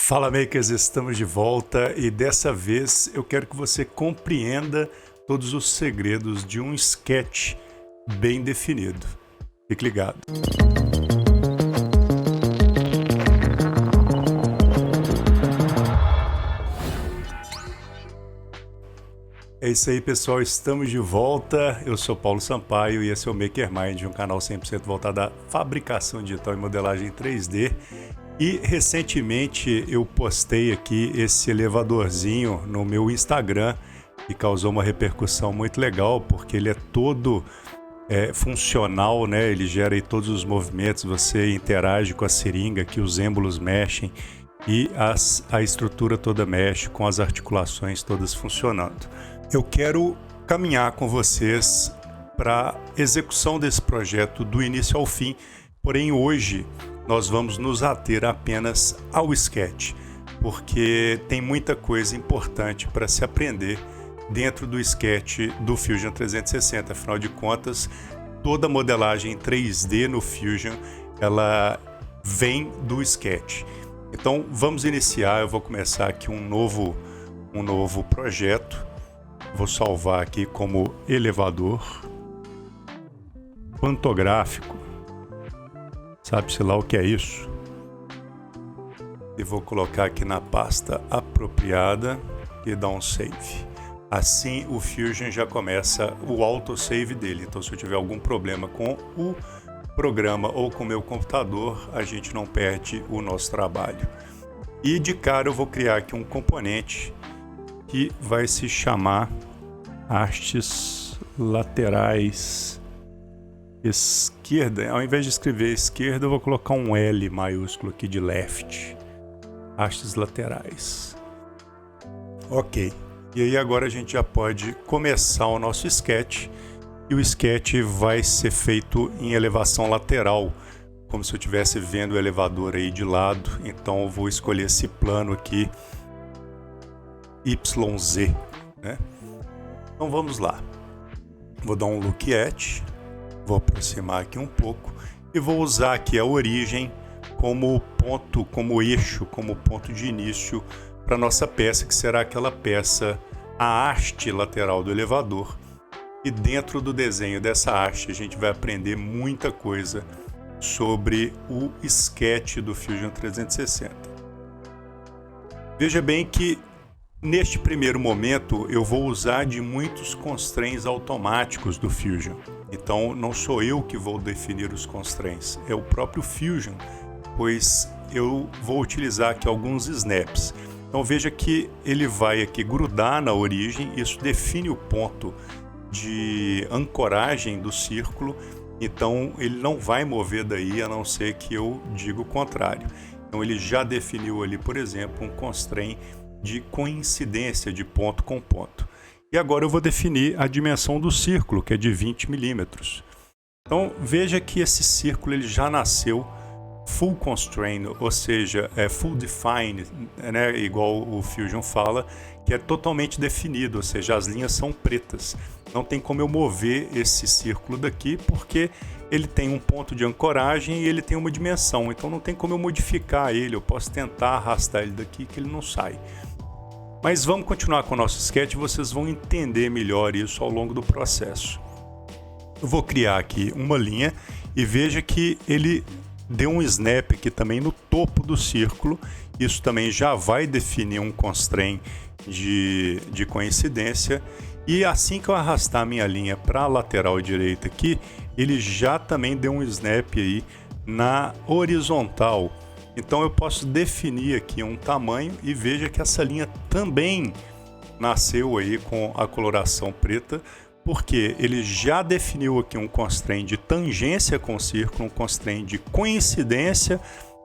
Fala Makers, estamos de volta e dessa vez eu quero que você compreenda todos os segredos de um sketch bem definido. Fique ligado. É isso aí, pessoal, estamos de volta. Eu sou Paulo Sampaio e esse é o Maker Mind, um canal 100% voltado à fabricação digital e modelagem 3D. E recentemente eu postei aqui esse elevadorzinho no meu Instagram e causou uma repercussão muito legal, porque ele é todo funcional, né? Ele gera aí todos os movimentos, você interage com a seringa, que os êmbolos mexem e a estrutura toda mexe com as articulações todas funcionando. Eu quero caminhar com vocês para a execução desse projeto do início ao fim, porém hoje nós vamos nos ater apenas ao sketch, porque tem muita coisa importante para se aprender dentro do sketch do Fusion 360. Afinal de contas, toda modelagem 3D no Fusion, ela vem do sketch. Então vamos iniciar, eu vou começar aqui um novo projeto. Vou salvar aqui como elevador pantográfico. Sabe-se lá o que é isso? E vou colocar aqui na pasta apropriada e dar um save. Assim o Fusion já começa o autosave dele. Então se eu tiver algum problema com o programa ou com o meu computador, a gente não perde o nosso trabalho. E de cara eu vou criar aqui um componente que vai se chamar hastes laterais esquerda. Ao invés de escrever esquerda, eu vou colocar um L maiúsculo aqui de left. Hastes laterais. Ok. E aí agora a gente já pode começar o nosso sketch. E o sketch vai ser feito em elevação lateral, como se eu estivesse vendo o elevador aí de lado. Então eu vou escolher esse plano aqui, YZ, né? Então vamos lá. Vou dar um look at. Vou aproximar aqui um pouco e vou usar aqui a origem como ponto, como eixo, como ponto de início para nossa peça, que será aquela peça, a haste lateral do elevador. E dentro do desenho dessa haste a gente vai aprender muita coisa sobre o sketch do Fusion 360. Veja bem que neste primeiro momento eu vou usar de muitos constraints automáticos do Fusion. Então não sou eu que vou definir os constraints, é o próprio Fusion, pois eu vou utilizar aqui alguns snaps. Então veja que ele vai aqui grudar na origem, isso define o ponto de ancoragem do círculo, então ele não vai mover daí a não ser que eu diga o contrário. Então ele já definiu ali, por exemplo, um constraint de coincidência de ponto com ponto. E agora eu vou definir a dimensão do círculo, que é de 20 milímetros. Então veja que esse círculo ele já nasceu full constraint, ou seja, full defined, né, igual o Fusion fala, que é totalmente definido, ou seja, as linhas são pretas. Não tem como eu mover esse círculo daqui, porque ele tem um ponto de ancoragem e ele tem uma dimensão, então não tem como eu modificar ele, eu posso tentar arrastar ele daqui que ele não sai. Mas vamos continuar com o nosso sketch, vocês vão entender melhor isso ao longo do processo. Eu vou criar aqui uma linha e veja que ele deu um snap aqui também no topo do círculo. Isso também já vai definir um constraint de coincidência. E assim que eu arrastar a minha linha para a lateral direita aqui, ele já também deu um snap aí na horizontal. Então eu posso definir aqui um tamanho e veja que essa linha também nasceu aí com a coloração preta, porque ele já definiu aqui um constraint de tangência com o círculo, um constraint de coincidência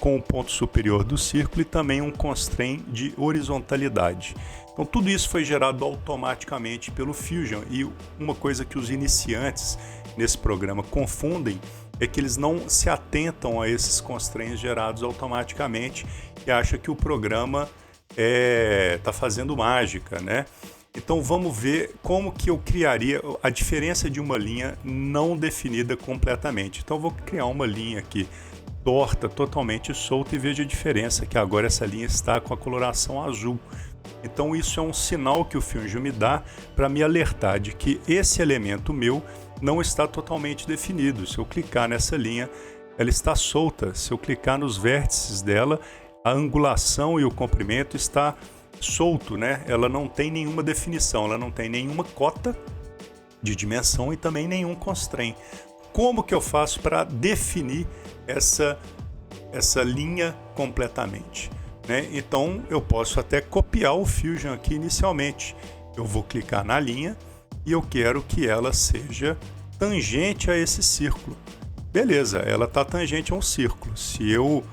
com o ponto superior do círculo e também um constraint de horizontalidade. Então tudo isso foi gerado automaticamente pelo Fusion, e uma coisa que os iniciantes nesse programa confundem é que eles não se atentam a esses constraints gerados automaticamente e acham que o programa está fazendo mágica, né? Então vamos ver como que eu criaria a diferença de uma linha não definida completamente. Então eu vou criar uma linha aqui torta, totalmente solta, e veja a diferença, que agora essa linha está com a coloração azul. Então isso é um sinal que o Fusion me dá para me alertar de que esse elemento meu não está totalmente definido. Se eu clicar nessa linha, ela está solta. Se eu clicar nos vértices dela, a angulação e o comprimento está solto, né? Ela não tem nenhuma definição, ela não tem nenhuma cota de dimensão e também nenhum constraint. Como que eu faço para definir essa linha completamente, né? Então eu posso até copiar o Fusion aqui inicialmente. Eu vou clicar na linha e eu quero que ela seja tangente a esse círculo. Beleza, ela está tangente a um círculo. Se eu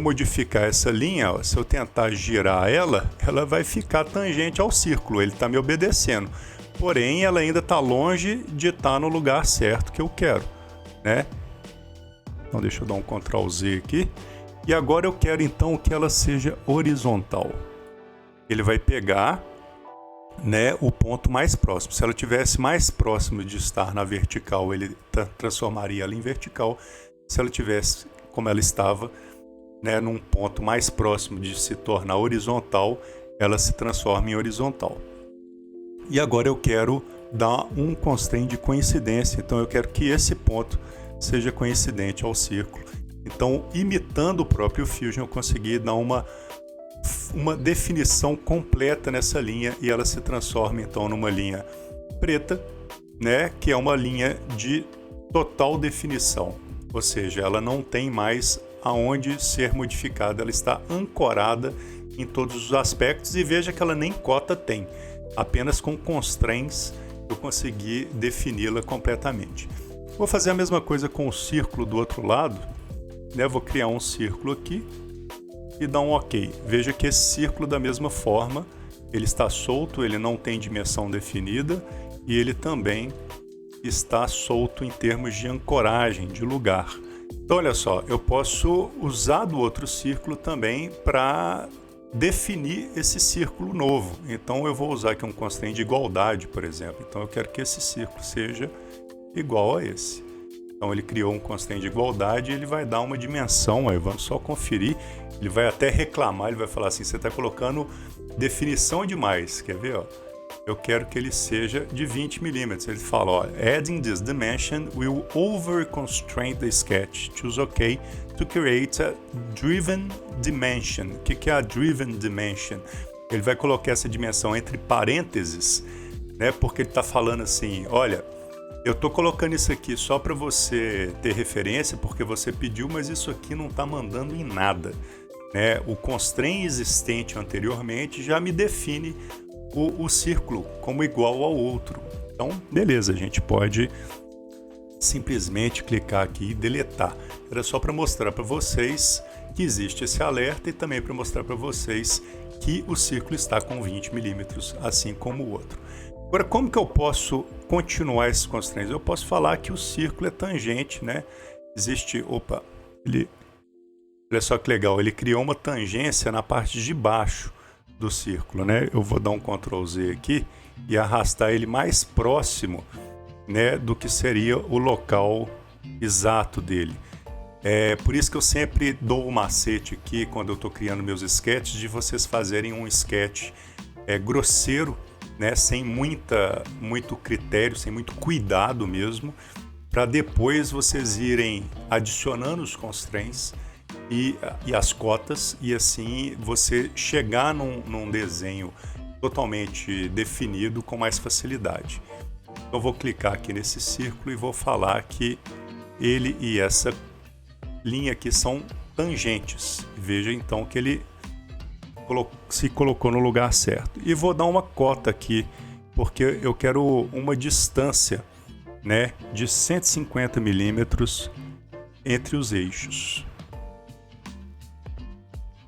modificar essa linha, ó, se eu tentar girar ela vai ficar tangente ao círculo. Ele está me obedecendo. Porém, ela ainda está longe de estar no lugar certo que eu quero, né? Então deixa eu dar um Ctrl Z aqui. E agora eu quero então que ela seja horizontal. Ele vai pegar, né, o ponto mais próximo. Se ela tivesse mais próximo de estar na vertical, ele transformaria ela em vertical. Se ela tivesse, como ela estava, né, num ponto mais próximo de se tornar horizontal, ela se transforma em horizontal. E agora eu quero dar um constraint de coincidência. Então eu quero que esse ponto seja coincidente ao círculo. Então, imitando o próprio Fusion, eu consegui dar uma definição completa nessa linha, e ela se transforma então numa linha preta, né, que é uma linha de total definição. Ou seja, ela não tem mais aonde ser modificada, ela está ancorada em todos os aspectos, e veja que ela nem cota tem. Apenas com constraints eu consegui defini-la completamente. Vou fazer a mesma coisa com o círculo do outro lado, né? Vou criar um círculo aqui e dar um OK. Veja que esse círculo, da mesma forma, ele está solto, ele não tem dimensão definida, e ele também está solto em termos de ancoragem, de lugar. Então olha só, eu posso usar do outro círculo também para definir esse círculo novo. Então eu vou usar aqui um constraint de igualdade, por exemplo. Então eu quero que esse círculo seja igual a esse. Então ele criou um constraint de igualdade e ele vai dar uma dimensão, aí vamos só conferir. Ele vai até reclamar, ele vai falar assim, você está colocando definição demais. Quer ver? Ó? Eu quero que ele seja de 20 milímetros. Ele fala, ó, adding this dimension will over constrain the sketch. Choose OK to create a driven dimension. O que é a driven dimension? Ele vai colocar essa dimensão entre parênteses, né? Porque ele está falando assim, olha, eu estou colocando isso aqui só para você ter referência, porque você pediu, mas isso aqui não está mandando em nada, né? O constraint existente anteriormente já me define o círculo como igual ao outro. Então, beleza, a gente pode simplesmente clicar aqui e deletar. Era só para mostrar para vocês que existe esse alerta, e também para mostrar para vocês que o círculo está com 20 milímetros, assim como o outro. Agora, como que eu posso continuar esses constraints? Eu posso falar que o círculo é tangente, né? Existe, olha só que legal, ele criou uma tangência na parte de baixo do círculo, né? Eu vou dar um Ctrl Z aqui e arrastar ele mais próximo, né, do que seria o local exato dele. É por isso que eu sempre dou o macete aqui, quando eu estou criando meus sketches, de vocês fazerem um sketch grosseiro, né, sem muito critério, sem muito cuidado mesmo, para depois vocês irem adicionando os constraints e as cotas, e assim você chegar num desenho totalmente definido com mais facilidade. Então eu vou clicar aqui nesse círculo e vou falar que ele e essa linha aqui são tangentes. Veja então que ele se colocou no lugar certo. E vou dar uma cota aqui, porque eu quero uma distância, né, de 150 milímetros entre os eixos.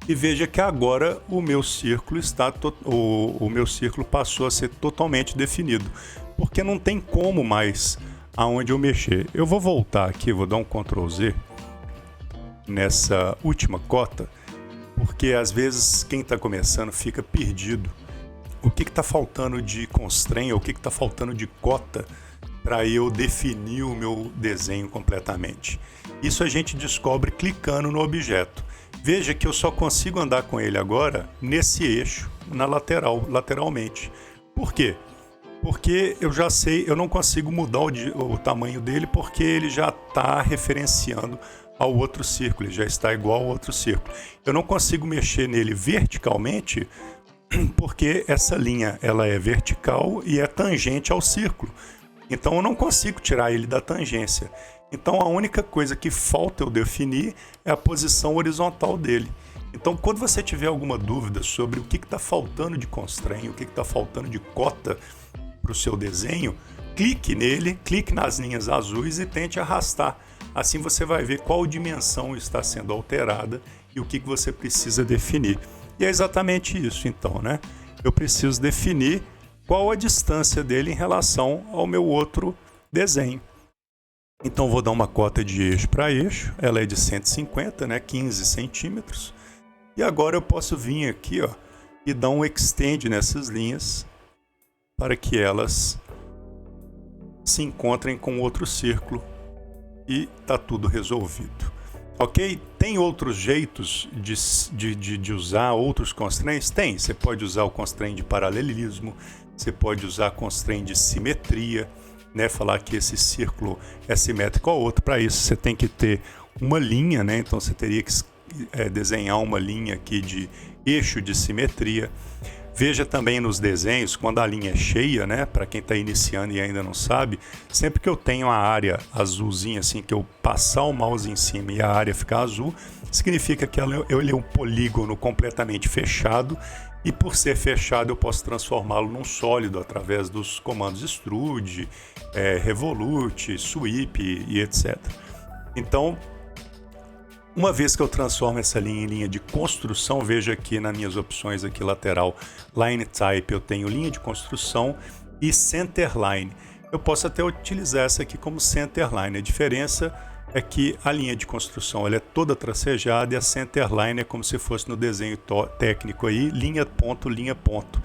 E veja que agora o meu círculo o meu círculo passou a ser totalmente definido, porque não tem como mais aonde eu mexer. Eu vou voltar aqui, vou dar um Ctrl Z nessa última cota, porque às vezes quem está começando fica perdido. O que está faltando de constraint, o que está faltando de cota para eu definir o meu desenho completamente. Isso a gente descobre clicando no objeto. Veja que eu só consigo andar com ele agora nesse eixo, na lateralmente. Por quê? Porque eu já sei, eu não consigo mudar o tamanho dele porque ele já está referenciando ao outro círculo, ele já está igual ao outro círculo. Eu não consigo mexer nele verticalmente porque essa linha ela é vertical e é tangente ao círculo. Então eu não consigo tirar ele da tangência. Então a única coisa que falta eu definir é a posição horizontal dele. Então quando você tiver alguma dúvida sobre o que está faltando de constraint, o que está faltando de cota para o seu desenho, clique nele, clique nas linhas azuis e tente arrastar. Assim você vai ver qual dimensão está sendo alterada e o que você precisa definir. E é exatamente isso então, né? Eu preciso definir qual a distância dele em relação ao meu outro desenho. Então vou dar uma cota de eixo para eixo, ela é de 150, né? 15 centímetros. E agora eu posso vir aqui, ó, e dar um extend nessas linhas para que elas se encontrem com outro círculo e tá tudo resolvido. Ok? Tem outros jeitos de usar outros constraints? Tem. Você pode usar o constraint de paralelismo, você pode usar constraint de simetria, né? Falar que esse círculo é simétrico ao outro. Para isso você tem que ter uma linha, né? Então você teria que desenhar uma linha aqui de eixo de simetria. Veja também nos desenhos, quando a linha é cheia, né? Para quem está iniciando e ainda não sabe, sempre que eu tenho a área azulzinha, assim, que eu passar o mouse em cima e a área ficar azul, significa que ele é um polígono completamente fechado, e por ser fechado eu posso transformá-lo num sólido através dos comandos extrude, revolute, sweep e etc. Então, uma vez que eu transformo essa linha em linha de construção, veja aqui nas minhas opções aqui lateral, Line Type, eu tenho linha de construção e Centerline. Eu posso até utilizar essa aqui como Centerline. A diferença é que a linha de construção ela é toda tracejada e a Centerline é como se fosse no desenho técnico aí, linha, ponto, linha, ponto.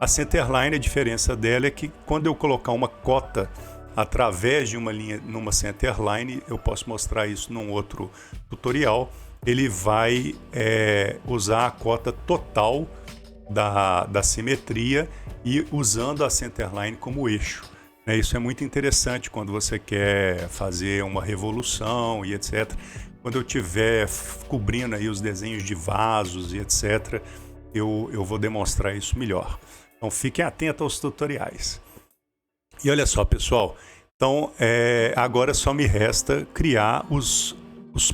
A Centerline, a diferença dela é que quando eu colocar uma cota através de uma linha numa centerline, eu posso mostrar isso num outro tutorial, ele vai usar a cota total da simetria e usando a centerline como eixo. Isso é muito interessante quando você quer fazer uma revolução e etc. Quando eu estiver cobrindo aí os desenhos de vasos e etc., eu vou demonstrar isso melhor. Então fiquem atentos aos tutoriais. E olha só, pessoal, então agora só me resta criar os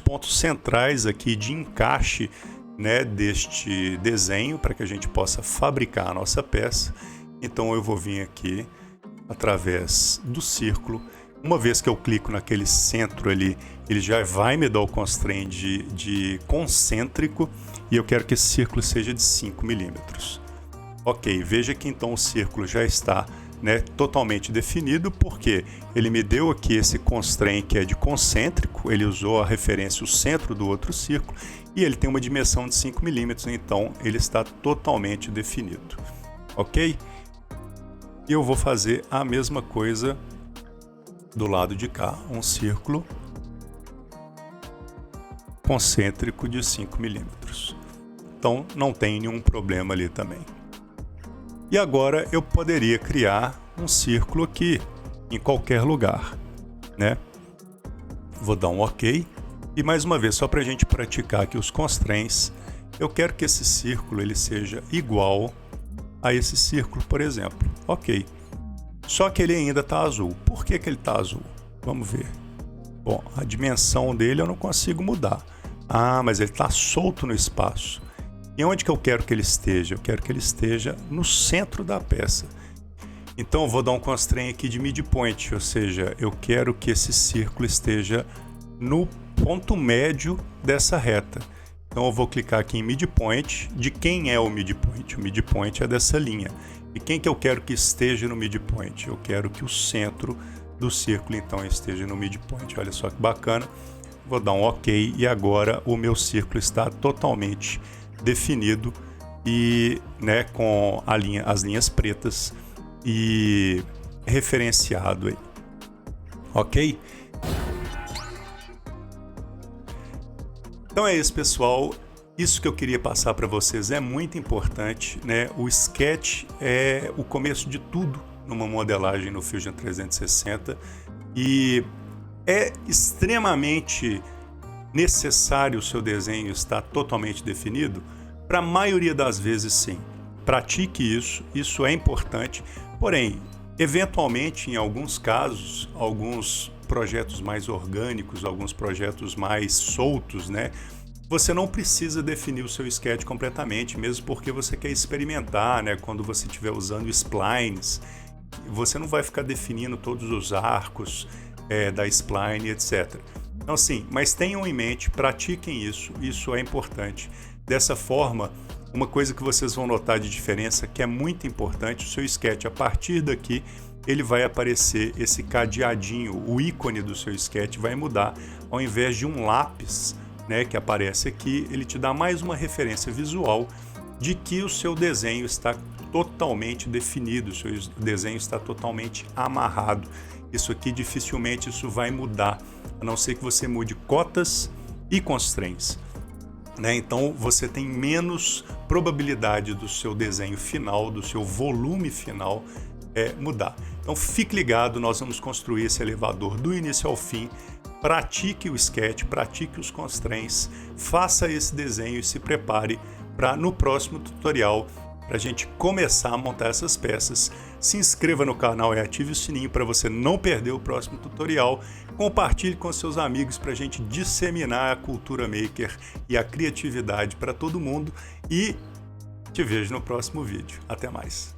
pontos centrais aqui de encaixe, né, deste desenho para que a gente possa fabricar a nossa peça. Então eu vou vir aqui através do círculo. Uma vez que eu clico naquele centro ali, ele já vai me dar o constraint de concêntrico e eu quero que esse círculo seja de 5 milímetros. Ok, veja que então o círculo já está, né, totalmente definido, porque ele me deu aqui esse constraint que é de concêntrico, ele usou a referência o centro do outro círculo e ele tem uma dimensão de 5 milímetros, então ele está totalmente definido. Ok? E eu vou fazer a mesma coisa do lado de cá, um círculo concêntrico de 5 milímetros. Então não tem nenhum problema ali também. E agora eu poderia criar um círculo aqui, em qualquer lugar, né? Vou dar um OK. E mais uma vez, só para a gente praticar aqui os constraints, eu quero que esse círculo ele seja igual a esse círculo, por exemplo. OK. Só que ele ainda está azul. Por que ele está azul? Vamos ver. Bom, a dimensão dele eu não consigo mudar. Ah, mas ele está solto no espaço. E onde que eu quero que ele esteja? Eu quero que ele esteja no centro da peça. Então eu vou dar um constraint aqui de midpoint, ou seja, eu quero que esse círculo esteja no ponto médio dessa reta. Então eu vou clicar aqui em midpoint. De quem é o midpoint? O midpoint é dessa linha. E quem que eu quero que esteja no midpoint? Eu quero que o centro do círculo então esteja no midpoint. Olha só que bacana. Vou dar um OK e agora o meu círculo está totalmente definido e, né, com as linhas pretas e referenciado aí. ok? Então é isso, pessoal. Isso que eu queria passar para vocês é muito importante, né? O sketch é o começo de tudo numa modelagem no Fusion 360 e é extremamente necessário o seu desenho estar totalmente definido? Para a maioria das vezes, sim. Pratique isso, isso é importante. Porém, eventualmente, em alguns casos, alguns projetos mais orgânicos, alguns projetos mais soltos, né? Você não precisa definir o seu sketch completamente, mesmo porque você quer experimentar, né? Quando você estiver usando splines, você não vai ficar definindo todos os arcos da spline, etc. Então, sim, mas tenham em mente, pratiquem isso, isso é importante. Dessa forma, uma coisa que vocês vão notar de diferença, que é muito importante, o seu sketch, a partir daqui, ele vai aparecer esse cadeadinho, o ícone do seu sketch vai mudar, ao invés de um lápis, né, que aparece aqui, ele te dá mais uma referência visual de que o seu desenho está totalmente definido, o seu desenho está totalmente amarrado. Isso aqui dificilmente isso vai mudar, a não ser que você mude cotas e constraints, né? Então você tem menos probabilidade do seu desenho final, do seu volume final mudar. Então fique ligado, nós vamos construir esse elevador do início ao fim. Pratique o sketch, pratique os constraints, faça esse desenho e se prepare para no próximo tutorial, para a gente começar a montar essas peças. Se inscreva no canal e ative o sininho para você não perder o próximo tutorial. Compartilhe com seus amigos para a gente disseminar a cultura maker e a criatividade para todo mundo. E te vejo no próximo vídeo. Até mais.